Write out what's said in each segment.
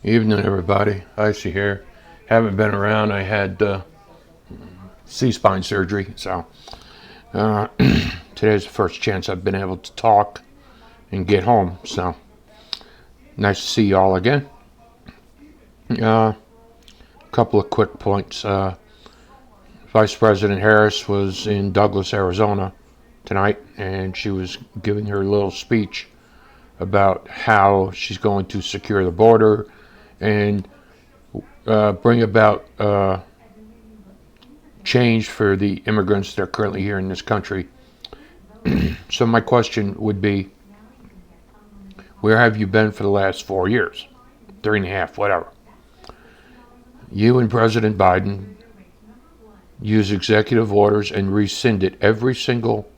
Evening, everybody. Icy here. Haven't been around. I had C-spine surgery, so today's the first chance I've been able to talk and get home. So nice to see you all again. A couple of quick points. Vice President Harris was in Douglas, Arizona tonight, and she was giving her little speech about how she's going to secure the border and bring about change for the immigrants that are currently here in this country. So my question would be, where have you been for the last 4 years? 3.5, whatever. You and President Biden used executive orders and rescinded every single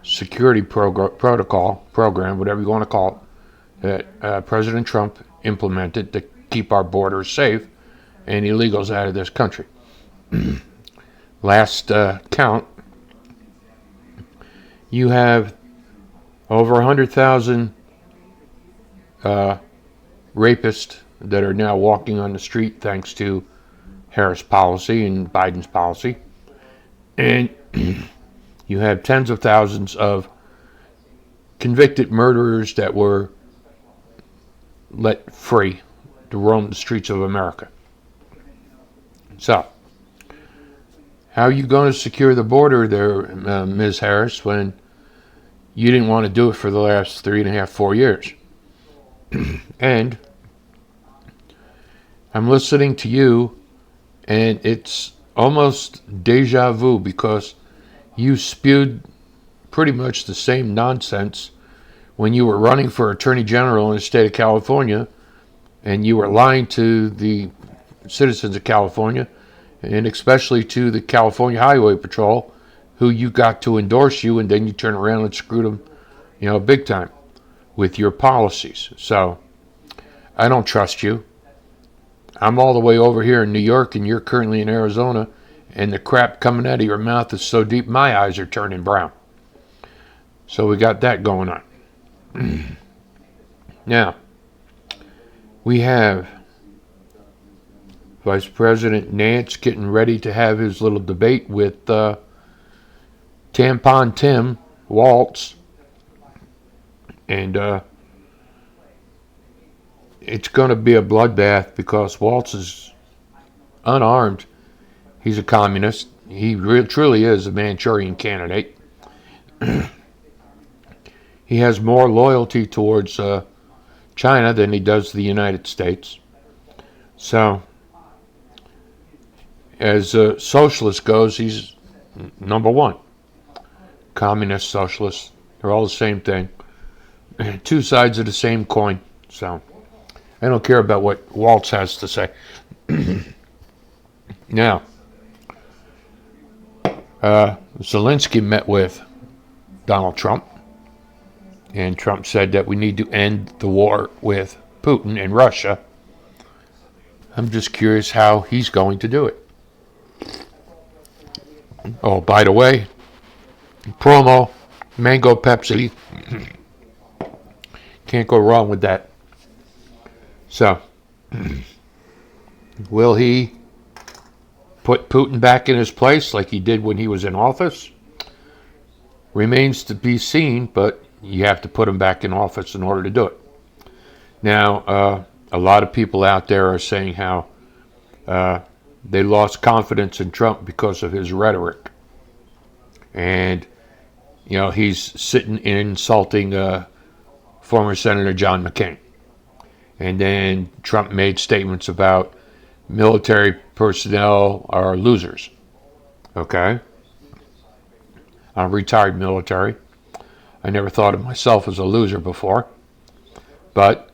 security program, whatever you want to call it, that President Trump implemented to keep our borders safe and illegals out of this country. Last count, you have over 100,000 rapists that are now walking on the street thanks to Harris' policy and Biden's policy. And you have tens of thousands of convicted murderers that were let free to roam the streets of America. So, how are you going to secure the border there, Ms. Harris, when you didn't want to do it for the last 3.5, 4 years? And I'm listening to you, and it's almost deja vu because you spewed pretty much the same nonsense when you were running for Attorney General in the state of California, and you were lying to the citizens of California, and especially to the California Highway Patrol, who you got to endorse you, and then you turn around and screwed them, big time with your policies. So I don't trust you. I'm all the way over here in New York, and you're currently in Arizona, and the crap coming out of your mouth is so deep my eyes are turning brown. So we got that going on. Now, we have Vice President Nance getting ready to have his little debate with Tampon Tim Waltz, and it's going to be a bloodbath because Waltz is unarmed. He's a communist. He truly is a Manchurian candidate. He has more loyalty towards China than he does the United States. So, as a socialist goes, he's number one. Communist, socialist, they're all the same thing. Two sides of the same coin. So, I don't care about what Waltz has to say. Now, Zelensky met with Donald Trump, and Trump said that we need to end the war with Putin and Russia. I'm just curious how he's going to do it. Oh, by the way, promo, Mango Pepsi. Can't go wrong with that. So, will he put Putin back in his place like he did when he was in office? Remains to be seen, but you have to put him back in office in order to do it. Now, a lot of people out there are saying how they lost confidence in Trump because of his rhetoric. And, he's sitting and insulting former Senator John McCain. And then Trump made statements about military personnel are losers. Okay? I'm retired military. I never thought of myself as a loser before. But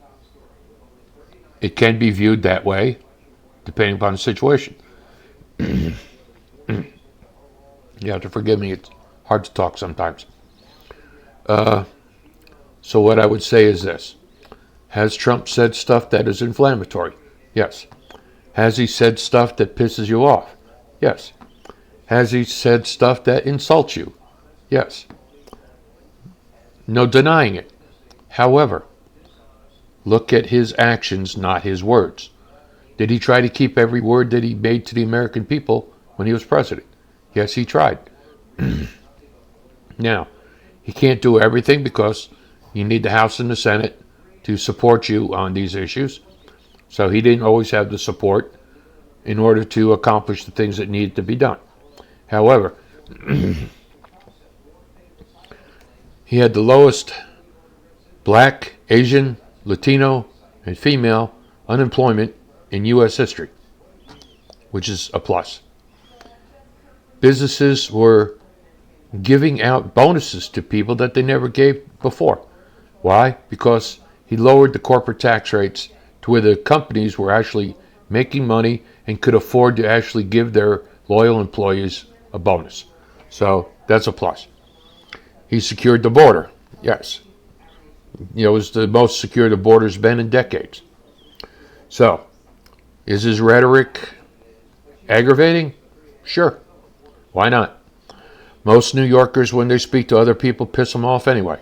it can be viewed that way, depending upon the situation. You have to forgive me. It's hard to talk sometimes. So what I would say is this. Has Trump said stuff that is inflammatory? Yes. Has he said stuff that pisses you off? Yes. Has he said stuff that insults you? Yes. No denying it. However, Look at his actions, not his words. Did he try to keep every word that he made to the American people when he was president? Yes, he tried. Now, he can't do everything because you need the House and the Senate to support you on these issues. So he didn't always have the support in order to accomplish the things that needed to be done. However, he had the lowest black, Asian, Latino, and female unemployment in U.S. history, which is a plus. Businesses were giving out bonuses to people that they never gave before. Why? Because he lowered the corporate tax rates to where the companies were actually making money and could afford to actually give their loyal employees a bonus. So that's a plus. He secured the border. Yes. It was the most secure the border's been in decades. So, is his rhetoric aggravating? Sure. Why not? Most New Yorkers, when they speak to other people, piss them off anyway.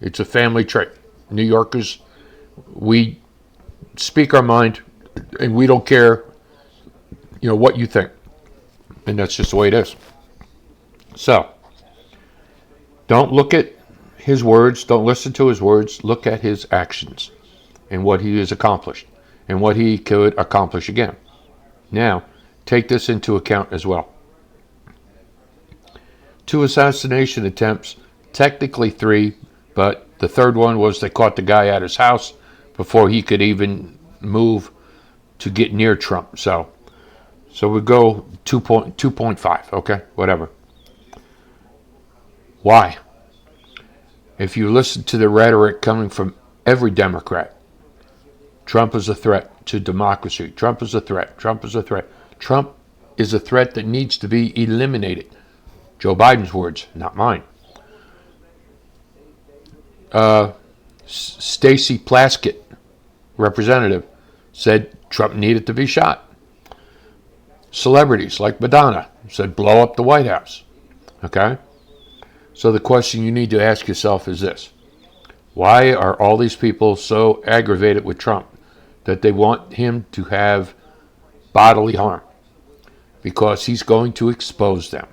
It's a family trait. New Yorkers, we speak our mind, and we don't care, what you think. And that's just the way it is. So, don't look at his words, don't listen to his words, look at his actions and what he has accomplished and what he could accomplish again. Now, take this into account as well. 2 assassination attempts, technically 3, but the third one was they caught the guy at his house before he could even move to get near Trump. So we go 2.5, okay, whatever. Why? If you listen to the rhetoric coming from every Democrat, Trump is a threat to democracy. Trump is a threat. Trump is a threat. Trump is a threat that needs to be eliminated. Joe Biden's words, not mine. Stacey Plaskett, representative, said Trump needed to be shot. Celebrities like Madonna said blow up the White House. Okay? So the question you need to ask yourself is this. Why are all these people so aggravated with Trump that they want him to have bodily harm? Because he's going to expose them.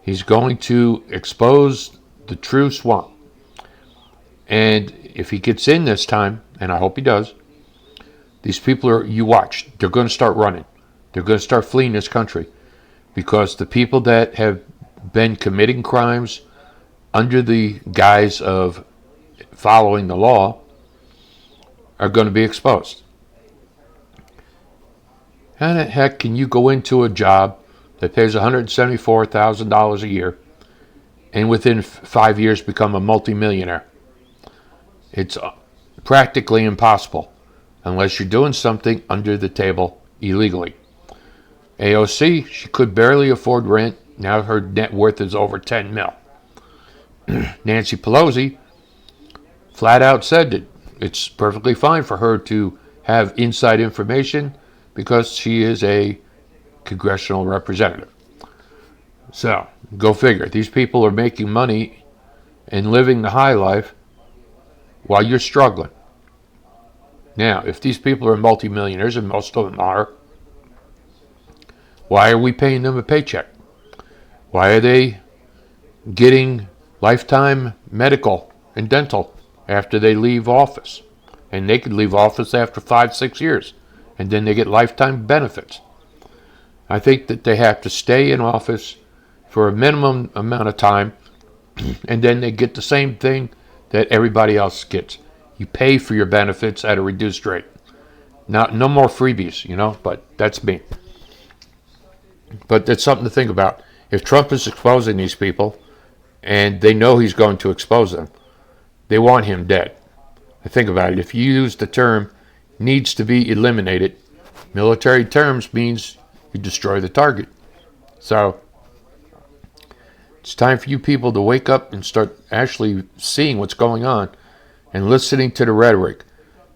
He's going to expose the true swamp. And if he gets in this time, and I hope he does, these people you watch, they're going to start running. They're going to start fleeing this country because the people that have been committing crimes under the guise of following the law are going to be exposed. How the heck can you go into a job that pays $174,000 a year and within 5 years become a multimillionaire? It's practically impossible unless you're doing something under the table illegally. AOC, she could barely afford rent. Now her net worth is over 10 mil. Nancy Pelosi flat out said that it's perfectly fine for her to have inside information because she is a congressional representative. So, go figure. These people are making money and living the high life while you're struggling. Now, if these people are multimillionaires, and most of them are, why are we paying them a paycheck? Why are they getting lifetime medical and dental after they leave office? And they could leave office after 5-6 years, and then they get lifetime benefits. I think that they have to stay in office for a minimum amount of time, and then they get the same thing that everybody else gets. You pay for your benefits at a reduced rate. Now, no more freebies, but that's me. But that's something to think about. If Trump is exposing these people, and they know he's going to expose them, they want him dead. Think about it. If you use the term needs to be eliminated, military terms means you destroy the target. So it's time for you people to wake up and start actually seeing what's going on and listening to the rhetoric.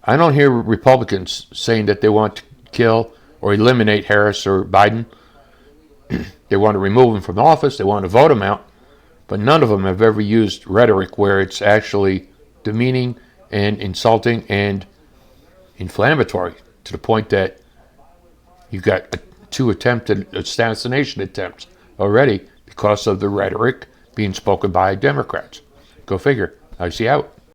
I don't hear Republicans saying that they want to kill or eliminate Harris or Biden. They want to remove him from office. They want to vote him out. But none of them have ever used rhetoric where it's actually demeaning and insulting and inflammatory to the point that you got two attempted assassination attempts already because of the rhetoric being spoken by Democrats. Go figure. I see out.